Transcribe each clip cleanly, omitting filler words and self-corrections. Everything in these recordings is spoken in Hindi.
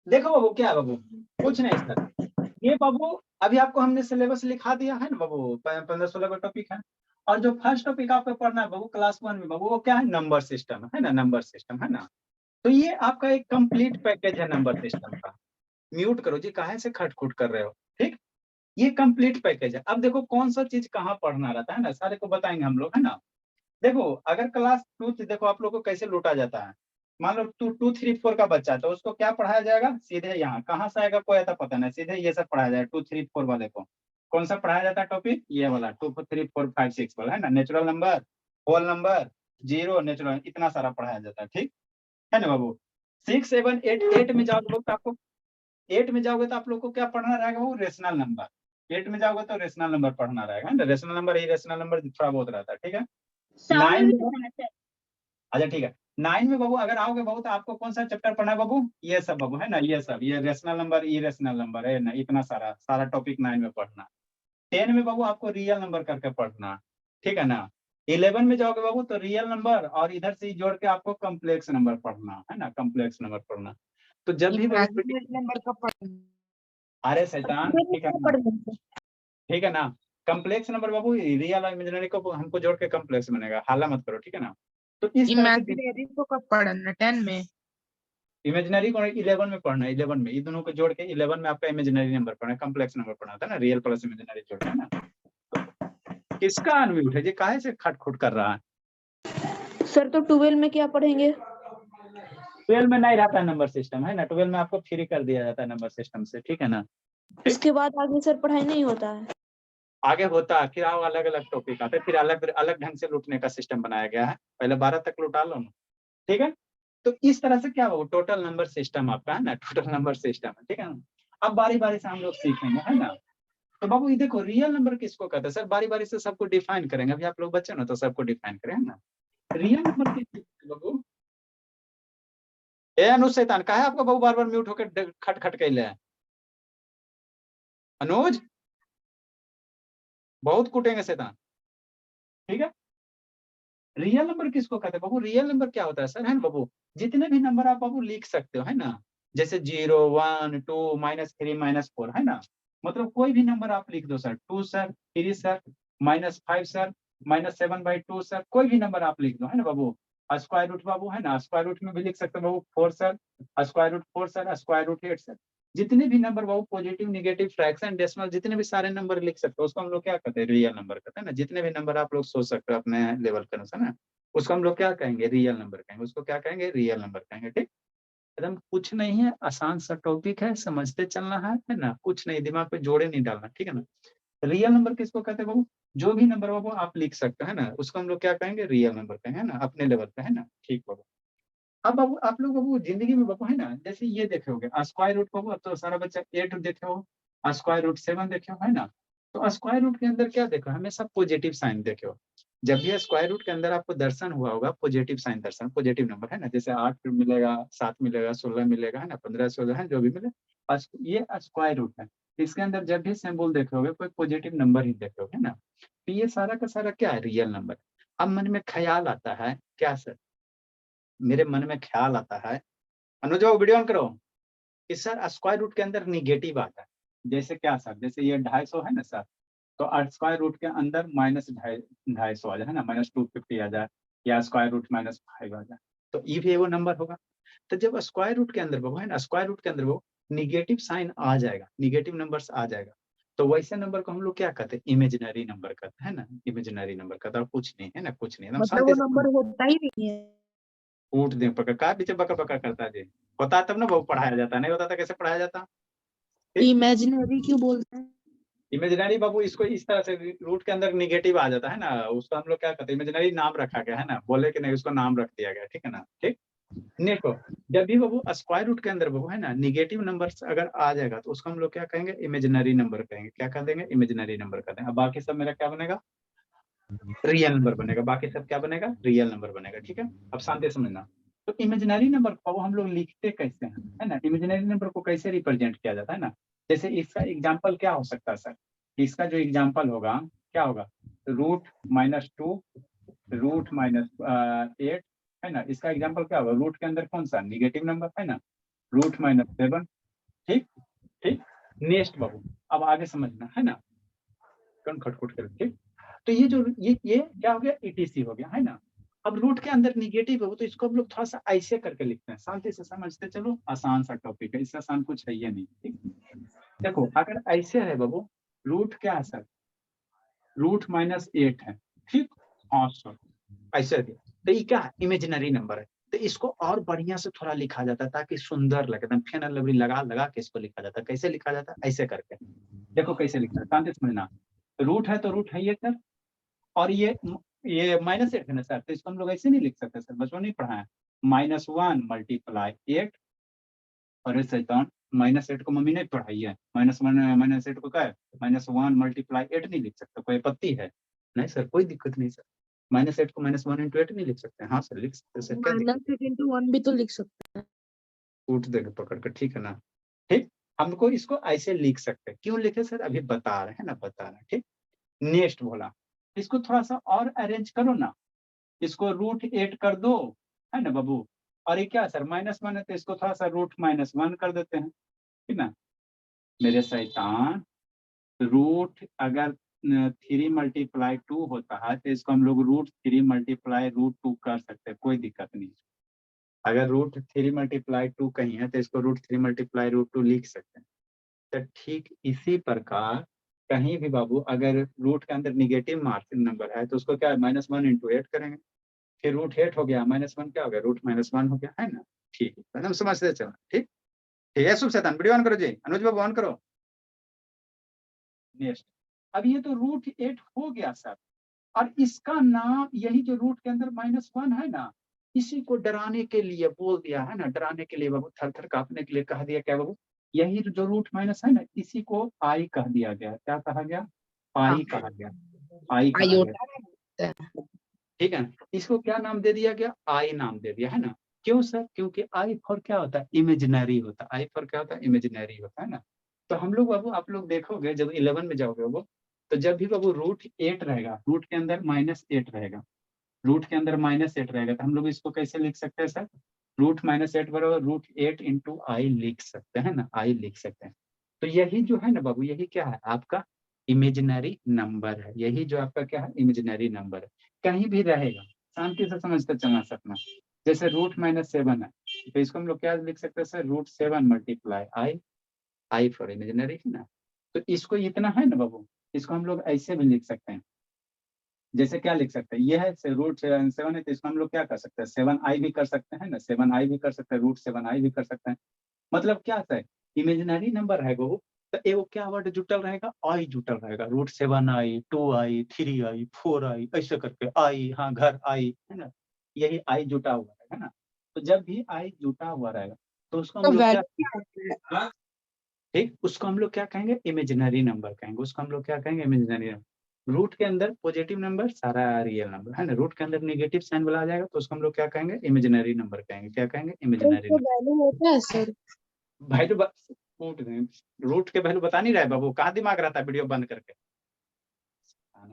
देखो बाबू, क्या है बाबू, कुछ नहीं सर। ये बाबू अभी आपको हमने सिलेबस लिखा दिया है ना बाबू, 15-16 का टॉपिक है। और जो फर्स्ट टॉपिक आपको पढ़ना है बाबू क्लास 1 में बाबू, वो क्या है, नंबर सिस्टम है ना, नंबर सिस्टम है ना। तो ये आपका एक कंप्लीट पैकेज है नंबर सिस्टम का। म्यूट करो जी, काहे से खटखुट कर रहे हो, ठीक। ये कंप्लीट पैकेज है। अब देखो कौन सा चीज कहाँ पढ़ना रहता है ना, सारे को बताएंगे हम लोग है ना। देखो अगर क्लास 2, देखो आप लोग को कैसे लूटा जाता है। मान लो 2, 2, 3, 4 का बच्चा है, तो उसको क्या पढ़ाया जाएगा, सीधे यहाँ कहाँ से आएगा कोई ऐसा पता नहीं, सीधे ये सब पढ़ाया जाएगा 2, 3, 4 वाले को। कौन सा पढ़ाया जाता है टॉपिक, ये वाला 2, 3, 4, 5, 6 वाला है ना, natural number, whole number, zero, natural, इतना सारा पढ़ाया जाता है, ठीक है ना बाबू। 6, 7, 8, 8 में जाओगे तो आपको, 8 में जाओगे तो आप लोग को क्या पढ़ना रहेगा, वो रेशनल नंबर। 8 में जाओगे तो रेशनल नंबर पढ़ना रहेगा ना, रेशनल नंबर, इरेशनल नंबर थोड़ा बहुत रहता है, ठीक है। 9 में, अच्छा ठीक है। 9 में बाबू अगर आओगे बाबू, तो आपको कौन सा चैप्टर पढ़ना है बाबू, ये सब बाबू है ना, ये सब, ये रेशनल नंबर, इरेशनल नंबर है ना, इतना सारा सारा टॉपिक 9 में पढ़ना। 10 में बाबू आपको रियल नंबर करके पढ़ना, ठीक है ना। 11 में जाओगे बाबू तो रियल नंबर और इधर से जोड़ के आपको कम्प्लेक्स नंबर पढ़ना है ना, कम्प्लेक्स नंबर पढ़ना। तो जब भी बाबू, इमेजिनरी नंबर का पढ़ना। अरे शैतान, ठीक है ना, ठीक है ना। कम्प्लेक्स नंबर बाबू रियल और इमेजिनरी को हमको जोड़ के कम्प्लेक्स बनेगा, हाला मत करो, ठीक है ना। तो इस तरह से इमेजिनरी को कब पढ़ना, 10 में? इमेजिनरी को 11 में पढ़ना है, 11 में, ये दोनों को जोड़ के 11 में आपका इमेजिनरी नंबर पढ़ना है, कम्प्लेक्स नंबर पढ़ना था ना, रियल प्लस इमेजिनरी जोड़ के, है ना। तो किसका अनम्यूट है जी, काहे से खटखुट कर रहा है। सर तो 12 में क्या पढ़ेंगे? 12 में नहीं रहता है नंबर सिस्टम, है ना, 12 में आपको फ्री कर दिया जाता है नंबर सिस्टम से, ठीक है ना। इसके बाद आगे सर पढ़ाई नहीं होता है? आगे होता है, फिर आओ अलग अलग टॉपिक आते, फिर अलग अलग ढंग से लूटने का सिस्टम बनाया गया है, पहले 12 तक लुटा लो ना, ठीक है। तो इस तरह से क्या होगा, टोटल नंबर सिस्टम आपका है ना, टोटल नंबर सिस्टम है, ठीक है ना। अब बारी बारी से हम लोग सीखेंगे, है ना। तो बाबू ये देखो, रियल नंबर किसको कहते हैं सर, बारी बारी से सबको डिफाइन करेंगे, अभी आप लोग बच्चे ना, तो सबको डिफाइन करें, है ना। रियल नंबर किसको कहते हैं बाबू। ए अनुज शैतान, कहा है आपको बाबू बार बार म्यूट होकर खट खट कैले हैं। अनुज, बहुत कूटेंगे शैतान, ठीक है। रियल नंबर किसको कहते हैं बाबू, रियल नंबर क्या होता है सर, है ना बाबू, जितने भी नंबर आप बाबू लिख सकते हो, है ना। जैसे 0, 1, 2, -3, -4, है ना। मतलब कोई भी नंबर आप लिख दो sir, 2 sir, 3 sir, -5 sir, -7/2 sir, कोई भी नंबर आप लिख दो, है ना बाबू। स्क्वायर रूट बाबू, है ना, स्क्वायर रूट में भी लिख सकते हो बाबू, 4 sir, square root 4 sir, square root 8 sir. जितने भी नंबर बाबू, पॉजिटिव, निगेटिव, फ्रैक्शन, डेसिमल, जितने भी सारे नंबर लिख सकते हो, उसको हम लोग क्या कहते हैं, रियल नंबर कहते हैं ना। जितने भी नंबर आप लोग सोच सकते हो अपने लेवल के अनुसार ना, उसको हम लोग क्या कहेंगे, रियल नंबर कहेंगे, उसको क्या कहेंगे, रियल नंबर कहेंगे, ठीक। एकदम कुछ नहीं है, आसान सा टॉपिक है, समझते चलना है ना, कुछ नहीं, दिमाग पे जोड़े नहीं डालना, ठीक है ना। रियल नंबर किसको कहते हैं बाबू, जो भी नंबर बाबू आप लिख सकते हैं ना, उसको हम लोग क्या कहेंगे, रियल नंबर कहेंगे, है ना, अपने लेवल पे, है ना, ठीक बाबू। अब बाबू आप लोग बाबू जिंदगी में बाबू, है ना, जैसे ये देखे होगे स्क्वायर रूट बाबू, अब तो सारा बच्चा 8 देखे हो, स्क्वायर रूट 7 देखे हो, है ना। तो स्क्वायर रूट के अंदर क्या देखो, हमेशा पॉजिटिव साइन देखे हो। जब भी स्क्वायर रूट के अंदर आपको दर्शन हुआ होगा, पॉजिटिव साइन दर्शन, पॉजिटिव नंबर, है ना, जैसे 8 मिलेगा, 7 मिलेगा, 16 मिलेगा, है ना, 15, 16 है, जो भी मिले, ये स्क्वायर रूट है। इसके अंदर जब भी सिंबल देखोगे, कोई पॉजिटिव नंबर ही देखोगे, है ना। तो ये सारा का सारा क्या है, रियल नंबर। अब मन में ख्याल आता है, क्या सर, मेरे मन में ख्याल आता है, अनुज वीडियो ऑन करो, कि सर स्क्वायर रूट के अंदर निगेटिव आता है। जैसे क्या सर, जैसे ये 250 है ना सर, तो स्क्वायर रूट के अंदर -250 आ जाए, है ना, -250 आ जाए, या स्क्वायर रूट -5 आ जाए, तो ये भी वो नंबर होगा। तो जब स्क्वायर रूट के अंदर वो, है ना, स्क्वायर रूट के अंदर वो निगेटिव साइन आ जाएगा, निगेटिव नंबर्स आ जाएगा, तो वैसे नंबर को हम लोग क्या कहते हैं, इमेजिनरी नंबर कहते हैं, है ना, इमेजिनरी नंबर कहते हैं, और कुछ नहीं है ना, कुछ नहीं, एकदम मतलब शांति वो से नंबर होता ही नहीं है। ऊट दे पकड़ का पीछे बकर बकर करता है जी। होता है तब ना वो पढ़ाया जाता, नहीं होता था कैसे पढ़ाया जाता। इमेजिनरी क्यों बोलते हैं? इमेजिनरी बाबू इसको इस तरह से, रूट के अंदर निगेटिव आ जाता है ना, उसको हम लोग क्या कहते हैं, इमेजिनरी नाम रखा गया है ना, बोले कि नहीं, उसको नाम रख दिया गया, ठीक है ना, ठीक। देखो जब भी बाबू स्क्वायर रूट के अंदर बाबू, है ना, निगेटिव नंबर अगर आ जाएगा, तो उसको हम लोग क्या कहेंगे, इमेजिनरी नंबर कहेंगे, क्या कह देंगे, इमेजिनरी नंबर कह देंगे। अब बाकी सब मेरा क्या बनेगा, रियल नंबर बनेगा, बाकी सब क्या बनेगा, रियल नंबर बनेगा, ठीक है। अब शांति से समझना। तो इमेजिनरी नंबर को हम लोग लिखते कैसे हैं, है ना, इमेजिनरी नंबर को कैसे रिप्रेजेंट किया जाता है ना। जैसे इसका एग्जाम्पल क्या हो सकता है सर, इसका जो एग्जाम्पल होगा, क्या होगा, √-2, √-8, है ना। इसका एग्जाम्पल क्या होगा, रूट के अंदर कौन सा निगेटिव नंबर, है ना, √-7, ठीक ठीक। नेक्स्ट बाबू, अब आगे समझना है ना, कौन खटखट कर, ठीक। तो ये जो ये क्या हो गया, ईटीसी हो गया, है ना। अब रूट के अंदर निगेटिव हो तो इसको हम लोग थोड़ा सा ऐसे करके लिखते हैं, शांति से समझते चलो, आसान सा टॉपिक है, इससे आसान कुछ है ये नहीं, ठीक। देखो अगर ऐसे है बाबू, रूट क्या है सर, रूट -8 है, ठीक। हाँ सर, ऐसे दिया तो ये क्या इमेजिनरी नंबर है, तो इसको और बढ़िया से थोड़ा लिखा जाता है ताकि सुंदर लगे, एकदम फेन लवली लगा लगा के इसको लिखा जाता है। कैसे लिखा जाता है, ऐसे करके, देखो कैसे लिखना है, शांति से समझना। रूट है तो रूट है ये सर, और ये -8 है ना सर, तो इसको हम लोग ऐसे नहीं लिख सकते सर, बच्चों नहीं पढ़ा है, -1 × 8, और शैतान -8 को मम्मी नहीं पढ़ाई है, -1 -8 को क्या है, -1 × 8 नहीं लिख सकते, कोई आपत्ति है? नहीं सर, कोई दिक्कत नहीं सर, -8 को -1 × 8 नहीं लिख सकते, हाँ सर लिख सकते सर, क्या दिक्कत, -8 × 1 भी तो लिख सकते हैं। उठ देंगे पकड़ कर, ठीक है ना, ठीक। हमको इसको ऐसे लिख सकते हैं, क्यों लिखे सर, अभी बता रहे हैं ना, बता रहे हैं, ठीक। नेक्स्ट बोला, इसको थोड़ा सा और अरेंज करो ना, इसको √8 कर दो, है ना बाबू, और ये क्या सर -1 है तो इसको थोड़ा सा √-1 कर देते हैं, ठीक ना। मेरे शैतान, रूट अगर 3 × 2 होता है तो इसको हम लोग √3 × √2 कर सकते हैं, कोई दिक्कत नहीं। अगर √3 × 2 कहीं है तो इसको √3 × √2 लिख सकते हैं। तो ठीक इसी प्रकार कहीं भी बाबू अगर रूट के अंदर निगेटिव मार्जिन नंबर है तो उसको क्या है, -1 × 8 करेंगे, फिर √8 हो गया, -1 क्या हो गया, √-1 हो गया, है ना। ठीक है, एकदम समझते चलो, ठीक। ठीक है, शुभ शैतान वीडियो ऑन करो जी, अनुज बाबू ऑन करो। नेक्स्ट, अब ये तो √8 हो गया सर, और इसका नाम यही जो रूट के अंदर -1 है ना, इसी को डराने के लिए बोल दिया है ना, डराने के लिए बाबू, थर थर कांपने के लिए कह दिया क्या बाबू, यही जो रूट माइनस है ना, इसी को आई कह दिया गया, क्या कहा गया, पाई कहा गया, आई कहा गया, आयोटा ठीक है। इसको क्या नाम दे दिया गया, आई नाम दे दिया, है ना। क्यों सर, क्योंकि आई फॉर क्या होता है, इमेजिनरी होता है, आई फॉर क्या होता है, इमेजिनरी होता है ना। तो हम लोग बाबू, आप लोग देखोगे जब 11 में जाओगे बाबू, तो जब भी बाबू √8 रहेगा, रूट के अंदर -8 रहेगा, रूट के अंदर -8 रहेगा, तो हम लोग इसको कैसे लिख सकते हैं सर, √-8 बराबर √8 × आई लिख सकते हैं ना, आई लिख सकते हैं। तो यही जो है ना बाबू, यही क्या है आपका इमेजिनरी नंबर है, यही जो आपका क्या है, इमेजिनरी नंबर है, कहीं भी रहेगा, शांति से समझते चलना सपना। जैसे √-7 है तो इसको हम लोग क्या लिख सकते हैं sir, √7 × I, I for imaginary है ना। तो इसको इतना है ना बाबू, इसको हम लोग ऐसे भी लिख सकते हैं, जैसे क्या लिख सकते हैं, ये है √7 है तो इसको हम लोग क्या कर सकते हैं, 7i भी कर सकते हैं ना, 7i भी कर सकते हैं, √7i भी कर सकते हैं। मतलब क्या है, इमेजिनरी नंबर है वो, तो एगो क्या वर्ड जुटल रहेगा, आई जुटल रहेगा, √7i 2i 3i 4i ऐसे करके आई, हाँ घर आई, है ना, यही आई जुटा हुआ है ना। तो जब भी आई जुटा हुआ रहेगा तो उसको हम तो लोग क्या, वैल्यू क्या होता है? ठीक, उसको हम लोग क्या कहेंगे, इमेजिनरी नंबर कहेंगे, उसको हम लोग क्या कहेंगे, इमेजिनरी नंबर। रूट के अंदर पॉजिटिव नंबर सारा रियल नंबर है ना, रूट के अंदर नेगेटिव साइन वाला आ जाएगा तो उसको हम लोग क्या कहेंगे, इमेजिनरी नंबर कहेंगे, क्या कहेंगे, तो इमेजिनरी इसका नंबर। वैल्यू होता है सर? वैल्यू रूट के वैल्यू बता नहीं रहा है बाबू, कहाँ दिमाग रहता है वीडियो बंद करके,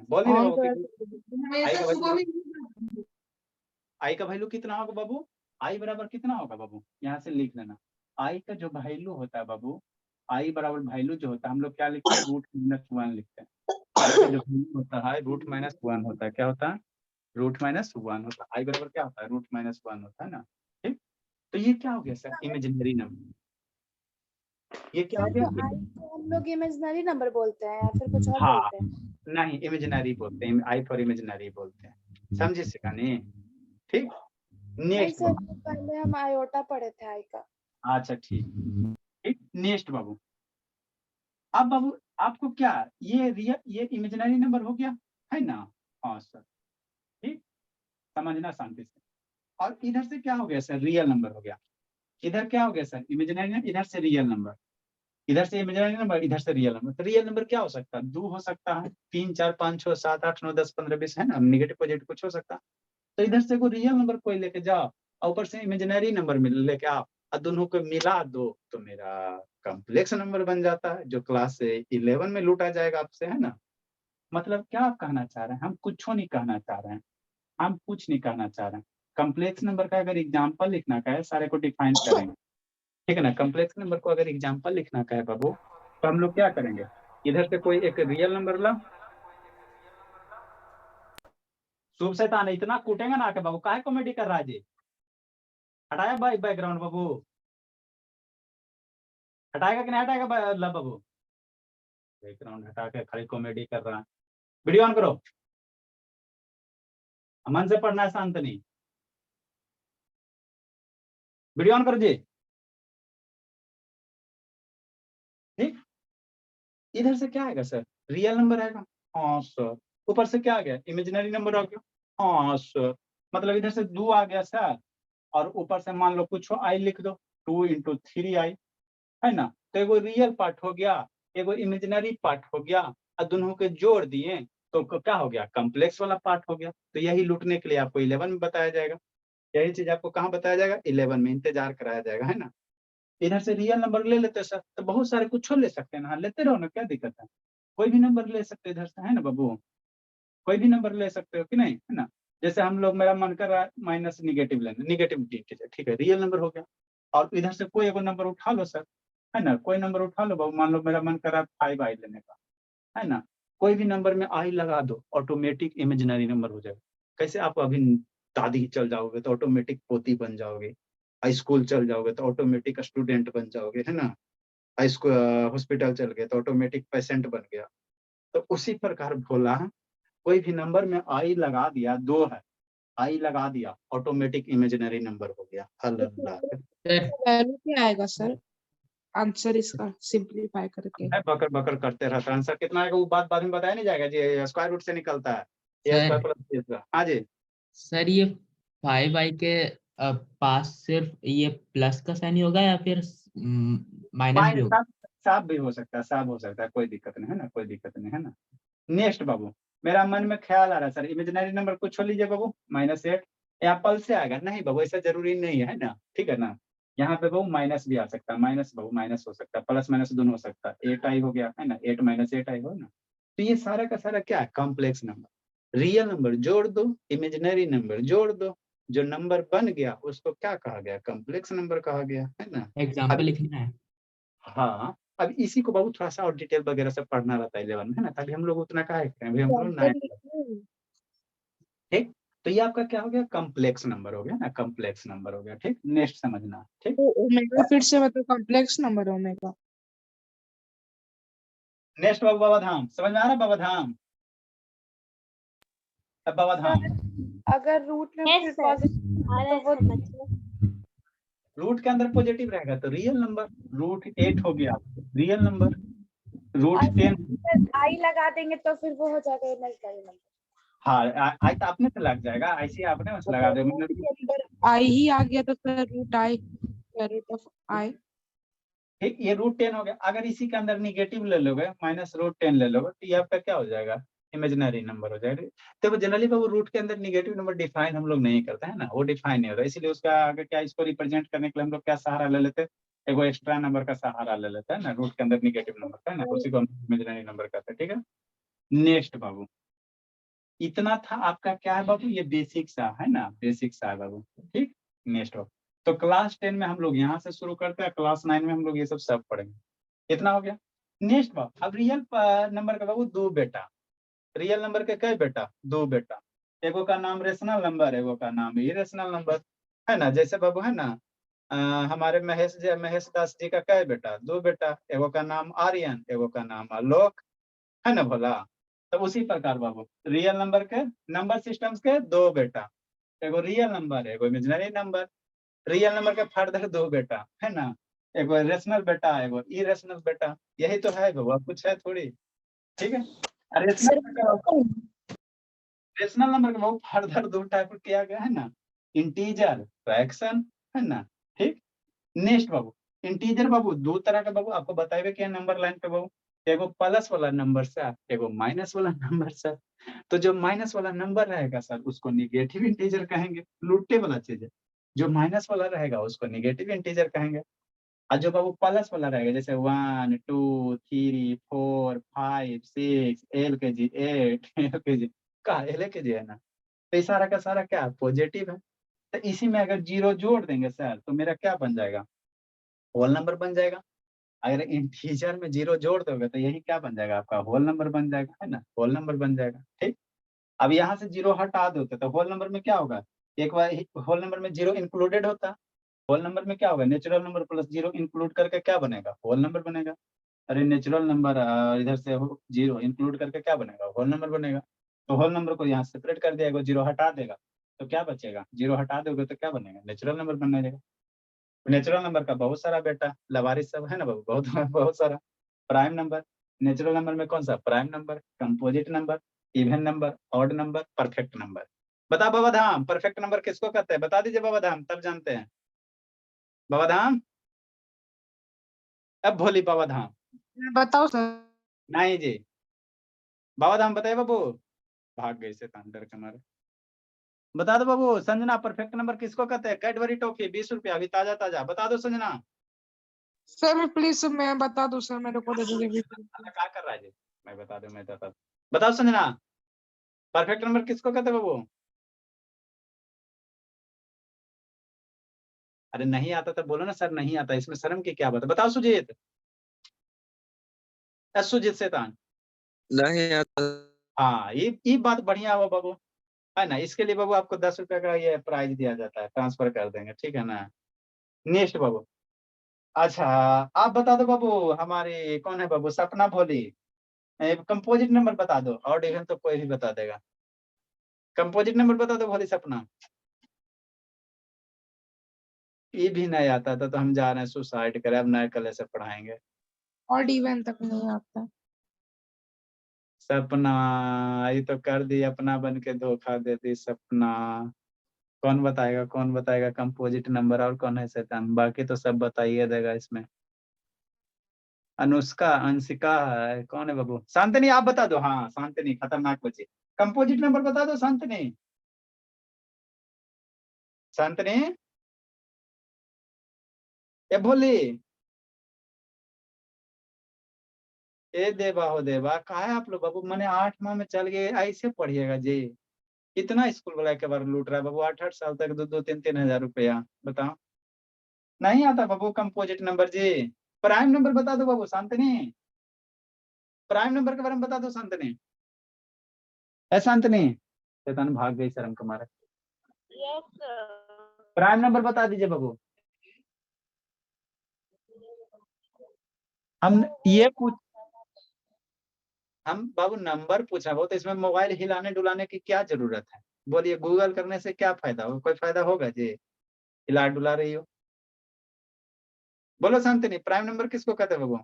बोल नहीं रहे ऑन बाबू तो कि आई ऐसे का सुबह वैल्यू, भी आई का वैल्यू कितना होगा बाबू, आई बराबर कितना होगा बाबू, यहाँ से लिख लेना, आई का जो वैल्यू होता है बाबू, आई बराबर वैल्यू जो होता है हम लोग क्या लिखते हैं, √-1 लिखते हैं। आई का जो वैल्यू होता है √-1 होता है, क्या होता है, √-1 होता है, आई बराबर क्या होता है, √-1 होता है ना, ठीक। तो ये क्या हो गया सर, इमेजिनरी नंबर, ये क्या हो सर गया, तो आई को हम लोग इमेजिनरी नंबर बोलते हैं या फिर कुछ और हाँ, बोलते हैं? नहीं इमेजिनरी बोलते हैं, आई फॉर इमेजिनरी बोलते हैं, समझे सिखाने, ठीक। नहीं नेक्स्ट सर, बाबू, तो पहले हम आयोटा पढ़े थे आई का। अच्छा ठीक, ठीक नेक्स्ट बाबू। अब बाबू आपको क्या, ये रियल, ये इमेजिनरी नंबर हो गया, है ना, हाँ सर, ठीक, समझना शांति से। और इधर से क्या हो गया सर, रियल नंबर हो गया, इधर क्या हो गया सर, इमेजिनरी, इधर से रियल नंबर, इधर से इमेजिनरी नंबर, इधर से रियल नंबर। तो रियल नंबर क्या हो सकता है, 2 हो सकता है, 3 4 5 6 7 8 9 10 15 20 है ना, निगेटिव पॉजिटिव कुछ हो सकता है। तो इधर से कोई रियल नंबर कोई लेके जाओ और ऊपर से इमेजिनरी नंबर मिल लेके आओ और दोनों को मिला दो तो मेरा कॉम्प्लेक्स नंबर बन जाता है, जो क्लास 11 में लूटा जाएगा आपसे, है ना। मतलब क्या आप कहना चाह रहे हैं, हम कुछ नहीं कहना चाह रहे हैं, हम कुछ नहीं कहना चाह रहे हैं। कॉम्प्लेक्स नंबर का अगर एग्जाम्पल लिखना का है, सारे को डिफाइन करेंगे, ठीक है ना। कॉम्प्लेक्स नंबर को अगर एग्जाम्पल लिखना का है बाबू, तो हम लोग क्या करेंगे, इधर से कोई एक रियल नंबर ला, शुभ शैतान इतना कूटेंगे ना के बाबू, काहे कॉमेडी कर रहा है जी, हटाया भाई बैकग्राउंड बाबू, हटाएगा कि नहीं हटाएगा ला बाबू, बैकग्राउंड हटा के खाली कॉमेडी कर रहा है। वीडियो ऑन करो, मन से पढ़ना है, शांत नहीं, वीडियो ऑन करो जी। ठीक, इधर से क्या आएगा सर, रियल नंबर आएगा, हाँ सर। ऊपर से क्या आ गया, इमेजिनरी नंबर आ गया, हाँ सर। मतलब इधर से 2 आ गया सर, और ऊपर से मान लो कुछ आई लिख दो, 2 × 3 आई, है ना। तो एगो रियल पार्ट हो गया, एगो इमेजिनरी पार्ट हो गया, और दोनों के जोड़ दिए तो क्या हो गया, कॉम्प्लेक्स वाला पार्ट हो गया। तो यही लूटने के लिए आपको 11 में बताया जाएगा, यही चीज आपको कहाँ बताया जाएगा, 11 में इंतजार कराया जाएगा, है ना। इधर से रियल नंबर ले लेते सर, तो बहुत सारे कुछ ले सकते हैं ना, लेते रहो ना, क्या दिक्कत है, कोई भी नंबर ले सकते इधर से, है ना बाबू, कोई भी नंबर ले सकते हो कि नहीं, है ना। जैसे हम लोग, मेरा मन कर रहा है माइनस निगेटिव लेना, निगेटिव ठीक है, रियल नंबर हो गया। और इधर से कोई एगो नंबर उठा लो सर, है ना, कोई नंबर उठा लो बाबू, मान लो मेरा मन कर रहा है 5 आई लेने का, है ना। कोई भी नंबर में आई लगा दो, ऑटोमेटिक इमेजिनरी नंबर हो जाएगा। कैसे, आप अभी दादी चल जाओगे तो ऑटोमेटिक पोती बन जाओगे, हाई स्कूल चल जाओगे तो ऑटोमेटिक स्टूडेंट बन जाओगे, है ना। हाई स्कूल हॉस्पिटल चल गए तो ऑटोमेटिक पेशेंट बन गया। तो उसी प्रकार भोला, कोई भी नंबर में आई लगा दिया, 2 है, आई लगा दिया, ऑटोमेटिक इमेजिनरी नंबर हो गया। अल्लाह, सर वैल्यू क्या आएगा सर, आंसर इसका सिंपलीफाई करके? बकर बकर करते रहता है, आंसर कितना आएगा वो बात बाद में बताया नहीं जाएगा जी, स्क्वायर रूट से निकलता है, A sir square plus B square. हाँ जी, सर ये 5 के पास सिर्फ ये प्लस का साइन ही होगा या फिर माइनस भी फाइन होगा? साफ भी हो सकता है, साफ हो सकता है, कोई दिक्कत नहीं है ना, कोई दिक्कत नहीं है ना। नेक्स्ट बाबू, मेरा मन में ख्याल आ रहा है सर, इमेजिनरी नंबर कुछ छोड़ लीजिए बाबू, -8 यहाँ पल से आएगा, नहीं बाबू ऐसा जरूरी नहीं है ना, ठीक है ना। यहाँ पे बाबू माइनस भी आ सकता है, माइनस बाबू माइनस हो सकता है, प्लस माइनस दोनों हो सकता है, 8 आई हो गया, है ना, 8 - 8 आई हो ना। तो ये सारा का सारा क्या है, कॉम्प्लेक्स नंबर। रियल नंबर जोड़ दो, इमेजिनरी नंबर जोड़ दो, जो नंबर बन गया उसको क्या कहा गया, कॉम्प्लेक्स नंबर कहा गया, है ना। एग्जाम्पल अब लिखना है। हाँ, अब इसी को बहुत थोड़ा सा और डिटेल वगैरह से पढ़ना रहता है 11 में, है ना, ताकि हम लोग उतना काहे करें, अभी हम लोग एग्जाम्पल 9। लिखना है। ठीक, तो ये आपका क्या हो गया, कॉम्प्लेक्स नंबर हो गया ना, कॉम्प्लेक्स नंबर हो गया। ठीक, नेक्स्ट समझना। ठीक, तो ओमेगा फिर से मतलब कॉम्प्लेक्स नंबर ओमेगा। नेक्स्ट बाबू, बाबा धाम समझ में आ रहा है, बाबा धाम, अब बाबा धाम, अगर रूट में Yes, फिर sir. पॉजिटिव तो वो रूट के अंदर पॉजिटिव रहेगा तो रियल नंबर, √8 हो गया रियल नंबर, √10। आई लगा देंगे तो फिर वो हो जाएगा इमेजिनरी नंबर। हाँ, आई तो अपने से लग जाएगा, ऐसे आपने बस लगा दो, रूट के अंदर आई ही आ गया तो sir root I, root of I. ठीक, ये √10 हो गया। अगर इसी के अंदर निगेटिव ले लोगे, -√10 ले लोगे, तो ये आपका क्या हो जाएगा, इमेजिनरी नंबर हो जाएगा। तो जनरली वो रूट के अंदर निगेटिव नंबर डिफाइन हम लोग नहीं करते हैं ना, वो डिफाइन नहीं होता, इसलिए उसका आगे क्या, इसको रिप्रेजेंट करने के लिए हम लोग क्या सहारा ले लेते हैं, एगो एक्स्ट्रा नंबर का सहारा ले लेते हैं ना, रूट के अंदर निगेटिव नंबर का, है ना, उसी को हम इमेजिनरी नंबर कहते हैं। ठीक है, नेक्स्ट बाबू, इतना था आपका क्या है बाबू, ये बेसिक सा है ना, बेसिक सा है बाबू। ठीक, नेक्स्ट बाबू, तो क्लास 10 में हम लोग यहाँ से शुरू करते हैं, क्लास 9 में हम लोग ये सब पढ़ेंगे। इतना हो गया। नेक्स्ट बाबू, अब रियल नंबर का बाबू 2 बेटा, रियल नंबर के कई बेटा, 2 बेटा, एगो का नाम रेशनल नंबर, एगो का नाम इरेशनल नंबर, है ना। जैसे बाबू है ना, हमारे महेश दास जी का कई बेटा, 2 बेटा, एगो का नाम आर्यन, एगो का नाम आलोक, है ना भोला। तो उसी प्रकार बाबू, रियल नंबर के, नंबर सिस्टम्स के 2 बेटा, एगो रियल नंबर, एगो इमेजिनरी नंबर। रियल नंबर के फर्दर 2 बेटा, है ना, एगो रेशनल बेटा, एगो इरेशनल बेटा। यही तो है बाबू, अब कुछ है थोड़ी। ठीक है, रेशनल नंबर के बहुत फर्दर 2 टाइप किया गया है ना, इंटीजर, फ्रैक्शन, है ना। ठीक, नेक्स्ट बाबू, इंटीजर बाबू 2 तरह का बाबू आपको बताइए क्या नंबर लाइन पे बाबू, एगो प्लस वाला नंबर सर, एगो माइनस वाला नंबर सर। तो जो माइनस वाला नंबर रहेगा सर उसको निगेटिव इंटीजर कहेंगे, लूटने वाला चीज है। जो माइनस वाला रहेगा उसको निगेटिव इंटीजर कहेंगे, और जो बाबू प्लस वाला रहेगा, जैसे 1 2 3 4 5 6 एल के जी 8 एल के जी का एल के जी है ना, तो ये सारा का सारा क्या पॉजिटिव है। तो इसी में अगर 0 जोड़ देंगे सर तो मेरा क्या बन जाएगा, होल नंबर बन जाएगा। अगर इंटीजर में 0 जोड़ दोगे तो यही क्या बन जाएगा आपका होल नंबर बन जाएगा, है ना, होल नंबर बन जाएगा। ठीक, अब यहाँ से 0 हटा दोगे तो होल नंबर में क्या होगा, एक बार होल नंबर में 0 इंक्लूडेड होता, होल नंबर में क्या होगा, नेचुरल नंबर प्लस 0 इंक्लूड करके क्या बनेगा, होल नंबर बनेगा। अरे नेचुरल नंबर इधर से 0 इंक्लूड करके क्या बनेगा, होल नंबर बनेगा। तो होल नंबर को यहाँ सेपरेट कर दिया, 0 हटा देगा तो क्या बचेगा, 0 हटा दोगे तो क्या बनेगा, नेचुरल नंबर बनने जाएगा। नेचुरल नंबर का बहुत सारा बेटा लवारिस सब है ना बाबू, बहुत बहुत सारा। प्राइम नंबर, नेचुरल नंबर में कौन सा, prime number, composite number, even number, odd number, perfect number. बता बाबा धाम, परफेक्ट नंबर किसको कहते हैं, बता दीजिए बाबा धाम, तब जानते हैं। बाबा धाम, अब भोली बाबा धाम, बताओ सर। नहीं जी, बाबा धाम बताइए बाबू, भाग गई से डर के मारे। बता दो बाबू, संजना परफेक्ट नंबर किसको कहते हैं, कैडबरी टॉफी 20 रुपया अभी ताजा ताजा, बता दो संजना। सर प्लीज मैं बता दूं सर, मेरे को दे दीजिए 20 रुपये। क्या कर रहा है जी, मैं बता दूं, मैं बता दूं, बताओ संजना परफेक्ट नंबर किसको कहते हैं बाबू। अरे नहीं आता तो बोलो ना सर नहीं आता, इसमें शर्म की क्या बात है, बताओ सुजीत, सुजीत शैतान। नहीं आता। हाँ ये बात बढ़िया हुआ बाबू, है ना, इसके लिए बाबू आपको 10 रुपए का ये प्राइज दिया जाता है, ट्रांसफर कर देंगे, ठीक है ना। नेक्स्ट बाबू, अच्छा आप बता दो बाबू, हमारी कौन है बाबू, सपना भोली, कंपोजिट नंबर बता दो, और इवन तो कोई भी बता देगा, कंपोजिट नंबर बता दो भोली सपना। ये भी नहीं आता था तो हम जा रहे हैं सुसाइड करें, अब नए कले से पढ़ाएंगे। और इवन तक नहीं आता। सपना, ये तो कर दी, अपना बन के धोखा दे दी सपना। कौन बताएगा, कौन बताएगा कंपोजिट नंबर, और कौन है शैतान, बाकी तो सब बताइए देगा इसमें। अनुष्का, अंशिका है, कौन है बाबू, शांतनी आप बता दो, हाँ शांतनी खतरनाक बच्ची, कंपोजिट नंबर बता दो शांतनी, शांतनी ये भोली, ए देवा हो देवा, कहा है आप लोग बाबू, मैंने 8 माह में चल गए, ऐसे पढ़िएगा जी, कितना स्कूल वाला के बार लूट रहा है बाबू, 8-8 साल तक 2-2, 3-3 हजार रुपया, बताओ। नहीं आता बाबू कंपोजिट नंबर जी, प्राइम नंबर बता दो बाबू शांतनी, प्राइम नंबर के बारे में बता दो शांतनी, है शांतनी, शैतान भाग गई शर्म के मारे। Yes sir. प्राइम नंबर बता दीजिए बाबू। हम ये पूछ, हम बाबू नंबर पूछा बहुत, इसमें मोबाइल हिलाने डुलाने की क्या जरूरत है, बोलिए गूगल करने से क्या फायदा होगा, कोई फायदा होगा जी, हिला डुला रही हो, बोलो शांतनी प्राइम नंबर किसको कहते हैं बाबू।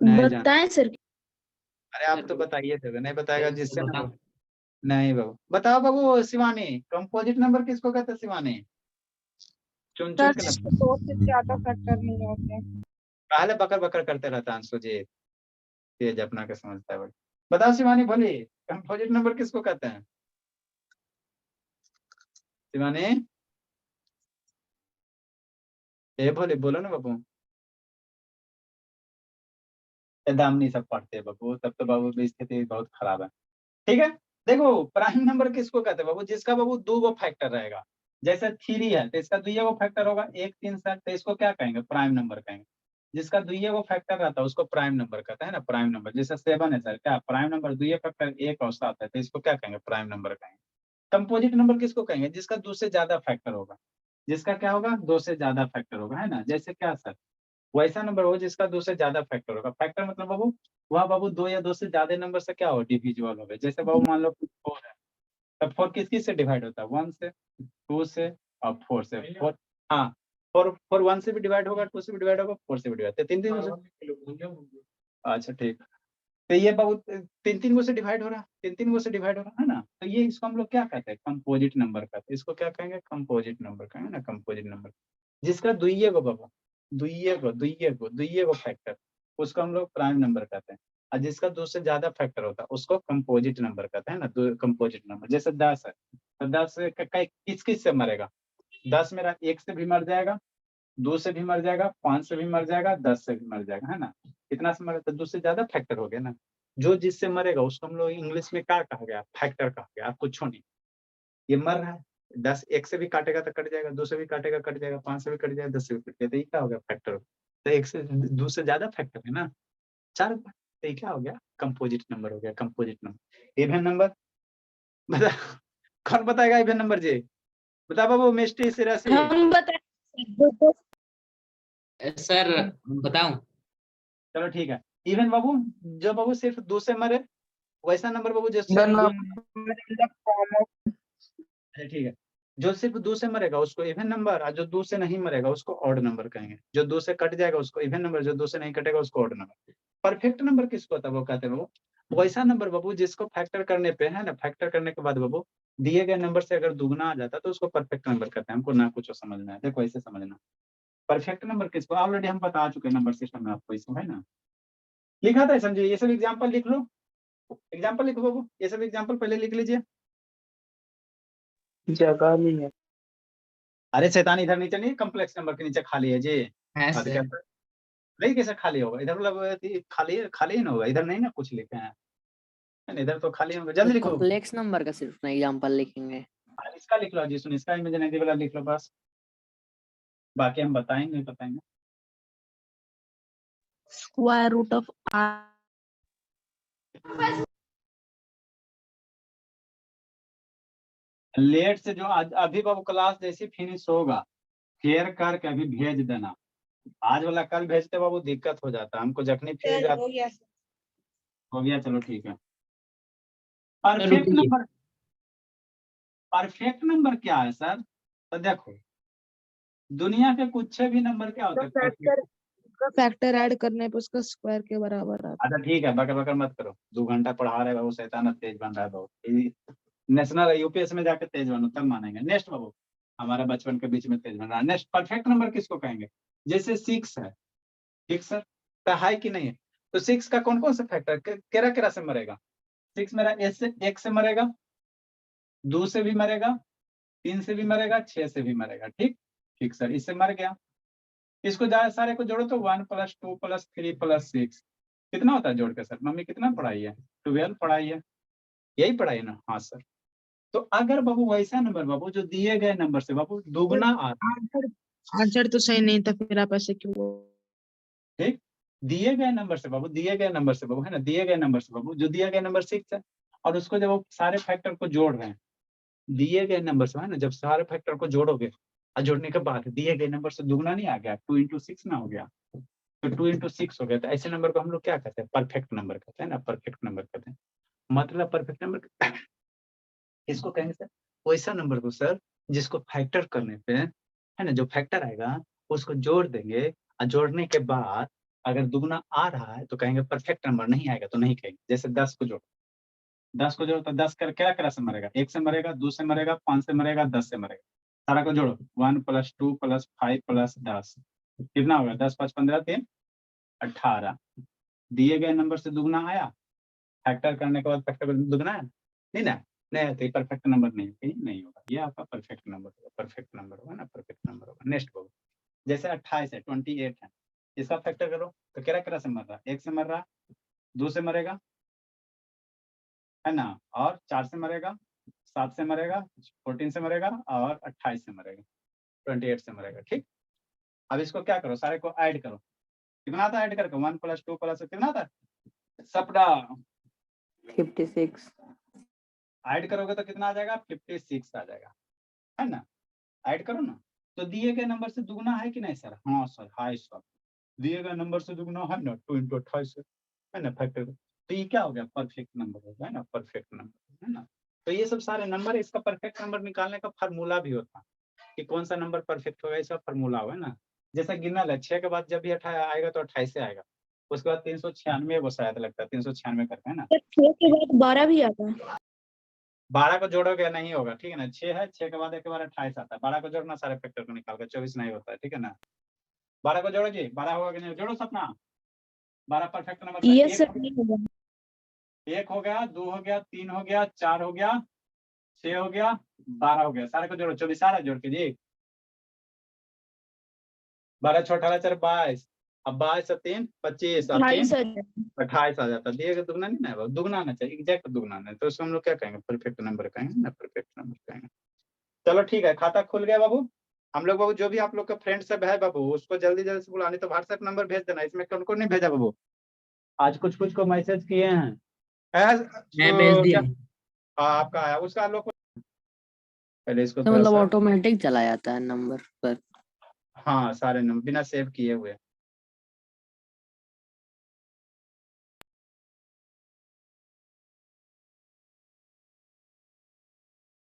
नहीं जान, बताएं सर। अरे आप तो बताइए थे, नहीं बताएगा जिससे ना बाबू। नहीं बाबू, बताओ बाबू शिवानी, कंपोजिट नंबर किसको कहते हैं शिवानी, चुन चुन सर के जिसको नंबर, 2 से ज्यादा फैक्टर नहीं होते। पहले बकर बकर करते रहता है अंशु जी, तेज अपना के समझता है बड़ी। बताओ शिवानी भोली, कंपोजिट नंबर किसको कहते हैं शिवानी, ए भोली बोलो ना बाबू, दामनी सब पढ़ते हैं बाबू, तब तो बाबू की स्थिति बहुत खराब है। ठीक है, देखो प्राइम नंबर किसको कहते हैं बाबू, जिसका बाबू 2 फैक्टर रहेगा, जैसे 3 है तो इसका 2 फैक्टर होगा, 1 3 7, तो इसको क्या कहेंगे, प्राइम नंबर कहेंगे। जिसका 2 फैक्टर रहता है उसको प्राइम नंबर कहते हैं ना, प्राइम नंबर, जैसे 7 है सर, क्या प्राइम नंबर 2 फैक्टर 1 और 7 है, तो इसको क्या कहेंगे, प्राइम नंबर कहेंगे। कंपोजिट नंबर किसको कहेंगे, जिसका 2 से ज्यादा फैक्टर होगा, जिसका क्या होगा, 2 से ज्यादा फैक्टर होगा, है ना, जैसे क्या सर, वैसा नंबर हो जिसका 2 से ज्यादा फैक्टर होगा, फैक्टर मतलब बाबू वह बाबू 2 या 2 से ज्यादा नंबर से क्या हो, डिविजिबल हो गए, जैसे बाबू मान लो 4 है, तब 4 किस किस से डिवाइड होता है, 1 से, 2 से और 4 से, 4, हाँ 4 1 से भी डिवाइड होगा, 2 से भी डिवाइड होगा, 4 से भी डिवाइड, तो 3-3 से, अच्छा ठीक, तो ये बाबू 3-3 गो से डिवाइड हो रहा है, 3-3 गो से डिवाइड हो रहा है ना, तो ये इसको हम लोग क्या कहते हैं, कंपोजिट नंबर कहते हैं, इसको क्या कहेंगे, कंपोजिट नंबर कहेंगे ना, कंपोजिट नंबर, जिसका दुइये गो बाबू, दुइये गो फैक्टर, उसको हम लोग प्राइम नंबर कहते हैं, और जिसका 2 से ज्यादा फैक्टर होता है उसको कंपोजिट नंबर कहते हैं ना, कंपोजिट नंबर, जैसे 10 है तो 10 किस किस से मरेगा, 10 मेरा 1 से भी मर जाएगा, 2 से भी मर जाएगा, 5 से भी मर जाएगा, 10 से भी मर जाएगा, है ना, कितना से मरेगा, तो 2 से ज्यादा फैक्टर हो गया ना, जो जिससे मरेगा उसको हम लोग इंग्लिश में क्या कहा गया, फैक्टर कहा गया, आप कुछ नहीं, ये मर रहा है 10 1 से भी काटेगा तो कट जाएगा, 2 से भी काटेगा कट जाएगा, 5 से भी कट जाएगा, 10 से भी कट जाएगा, तो ये क्या हो गया फैक्टर। तो 1 से 2 से ज्यादा फैक्टर है ना, 4, तो ये क्या हो गया कंपोजिट नंबर हो गया, कंपोजिट नंबर। इवन नंबर बता, कौन बताएगा इवन नंबर जी, बता बाबू मिस्टी सिरासी। हम बताए सर बताऊं? चलो ठीक है, इवन बाबू जो बाबू सिर्फ 2 से मरे वैसा नंबर बाबू जो The सिर्फ number in the form of अच्छा ठीक है, जो सिर्फ 2 से मरेगा उसको इवन नंबर, और जो 2 से नहीं मरेगा उसको ऑड नंबर कहेंगे। जो 2 से कट जाएगा उसको इवन नंबर, जो 2 से नहीं कटेगा उसको ऑड नंबर। परफेक्ट नंबर किसको होता है वो कहते हैं बाबू, वैसा नंबर बाबू जिसको फैक्टर करने पे है ना, फैक्टर करने के बाद बाबू दिए गए नंबर से अगर दुगना आ जाता तो उसको परफेक्ट नंबर कहते हैं। हमको ना कुछ समझना है, देखो ऐसे समझना। परफेक्ट नंबर किसको, ऑलरेडी हम बता चुके हैं नंबर सिस्टम में आपको, इसको है ना लिखा था समझिए। ये सब एग्जाम्पल लिख लो, एग्जाम्पल लिखो बाबू, ये सब एग्जाम्पल पहले लिख लीजिए। जगह नहीं है। अरे शैतान इधर नीचे नहीं, कम्प्लेक्स नंबर के नीचे खाली है जी। है हाँ, तो सर। कैसे नहीं, कैसे खाली होगा, इधर मतलब खाली खाली ही ना होगा, इधर नहीं ना कुछ लिखे हैं, इधर तो खाली होगा। जल्दी लिखो, कॉम्प्लेक्स नंबर का सिर्फ ना एग्जांपल लिखेंगे। इसका लिख लो जी, सुन इसका इमेजिनरी वाला लिख लो बस, बाकी हम बताएंगे बताएंगे। square root of I. Late से जो अभी बाबू क्लास जैसी फिनिश होगा शेयर करके अभी भेज देना, आज वाला कल भेजते बाबू दिक्कत हो जाता, हमको जखनी फिर हो गया हो गया, चलो ठीक है। परफेक्ट रुकिए। नंबर, परफेक्ट नंबर क्या है सर, तो देखो दुनिया के कुछ भी नंबर क्या होते हैं perfect। फैक्टर ऐड करने पे उसका स्क्वायर के बराबर आता अच्छा ठीक है, बकर बकर मत करो, 2 घंटा पढ़ा रहे बाबू, शैतान तेज बन रहा है बहुत, नेशनल यूपीएस में जाके तेज बनो तब मानेंगे। नेक्स्ट बाबू, हमारा बचपन के बीच में तेज बन रहा है। नेक्स्ट परफेक्ट नंबर किसको कहेंगे, जैसे 6 है, ठीक सर, तो है कि नहीं है, तो 6 का कौन कौन सा फैक्टर केरा केरा से मरेगा, 6 मेरा एक से मरेगा, 2 से भी मरेगा, 3 से भी मरेगा, 6 से भी मरेगा, ठीक ठीक सर, इससे मर गया। इसको सारे को जोड़ो तो 1 + 2 + 3 + 6 कितना होता है जोड़ के सर, मम्मी कितना पढ़ाई है, 12 पढ़ाई है, यही पढ़ाई है ना, हाँ सर। तो अगर बाबू वैसा नंबर बाबू जो दिए गए नंबर से बाबू दुगना आ रहा है, आंसर तो सही नहीं था, फिर आप ऐसे क्यों बोल- ठीक, दिए गए नंबर से बाबू, दिए गए नंबर से बाबू है ना, दिए गए नंबर से बाबू जो दिया गया नंबर 6 है, और उसको जब वो सारे फैक्टर को जोड़ रहे हैं दिए गए नंबर से है ना, जब सारे फैक्टर को जोड़ोगे और जोड़ने के बाद दिए गए नंबर से दुगना नहीं आ गया, 2 × 6 ना हो गया, तो 2 × 6 हो गया, तो ऐसे नंबर को हम लोग क्या कहते हैं, परफेक्ट नंबर कहते हैं ना, परफेक्ट नंबर कहते हैं। मतलब परफेक्ट नंबर इसको कहेंगे सर, वैसा नंबर को सर जिसको फैक्टर करने पे है ना, जो फैक्टर आएगा उसको जोड़ देंगे, और जोड़ने के बाद अगर दुगना आ रहा है तो कहेंगे परफेक्ट नंबर, नहीं आएगा तो नहीं कहेंगे। जैसे 10 को जोड़ो, 10 को जोड़ो तो 10 कर क्या क्या से मरेगा, 1 से मरेगा, 2 से मरेगा, 5 से मरेगा, 10 से मरेगा, सारा को जोड़ो 1 + 2 + 5 + 10 कितना होगा, 10 × 5 = 15 3 18। दिए गए नंबर से दुगना आया, फैक्टर करने के बाद फैक्टर दुगना है नहीं ना, नहीं तो परफेक्ट नंबर नहीं, कहीं नहीं होगा, ये आपका परफेक्ट नंबर होगा, परफेक्ट नंबर होगा ना, परफेक्ट नंबर होगा। नेक्स्ट बोलो, जैसे 28 है, 28 है, इसका फैक्टर करो तो केरा से मर रहा, 1 से मर रहा, 2 से मरेगा है ना, और 4 से मरेगा, 7 से मरेगा, 14 से मरेगा, और 28 से मरेगा, 28 से मरेगा, ठीक। अब इसको क्या करो, सारे को ऐड करो, कितना आता है ऐड करके, 1 + 2 + कितना आता है सबका 56। ऐड करोगे तो कितना आ जाएगा, 56 आ जाएगा, है ना, ऐड करो ना। तो दिए गए नंबर से दुगना है कि नहीं सर, हाँ सर हाय सर, दिए गए नंबर से दुगना है ना, 2 × 28 है ना फैक्टर, तो ये क्या हो गया, परफेक्ट नंबर हो गया, है ना, परफेक्ट नंबर है ना। तो ये सब सारे नंबर, इसका परफेक्ट नंबर निकालने का फार्मूला भी होता है कि कौन सा नंबर परफेक्ट होगा, इसका फार्मूला हो, है ना। जैसा गिनल है 6 के बाद जब भी 28 आएगा तो 28 से आएगा, उसके बाद 396 वो शायद लगता है 396 करते हैं ना, 6 के बाद 12 भी आता है। 12 को जोड़ोगे नहीं होगा, ठीक है ना, 6 है, 6 के बाद एक बार 28 आता है, 12 को जोड़ना सारे फैक्टर को निकाल कर, 24 नहीं होता है, ठीक है ना। 12 को जोड़ो जी, 12 होगा कि नहीं, जोड़ो सपना, 12 परफेक्ट नंबर ये एक सर नहीं होगा। 1 हो गया, 2 हो गया, 3 हो गया, 4 हो गया, 6 हो गया, 12 हो गया, सारे को जोड़ो, 24 आ रहा है जोड़ के जी, 12 × 6 = 18 4 22, अब 22 × 3 25 और 3 28 आ जाएगा। 28 आ जाता है, दिएगा दुगना नहीं ना, दुगना आना चाहिए, एग्जैक्ट दुगना नहीं, तो उसको हम लोग क्या कहेंगे, परफेक्ट नंबर कहेंगे ना, परफेक्ट नंबर कहेंगे। चलो ठीक है, खाता खुल गया बाबू। हम लोग बाबू जो भी आप लोग का फ्रेंड सब है बाबू उसको जल्दी जल्दी से बुलाने, तो व्हाट्सएप नंबर भेज देना। इसमें कौन कौन नहीं भेजा बाबू? आज कुछ कुछ को मैसेज किए हैं। मैं भेज तो दिया। क्या आपका आया उसका लोग पहले इसको तो थोड़ा मतलब सा, ऑटोमेटिक चला जाता है नंबर पर। हाँ सारे नंबर बिना सेव किए हुए।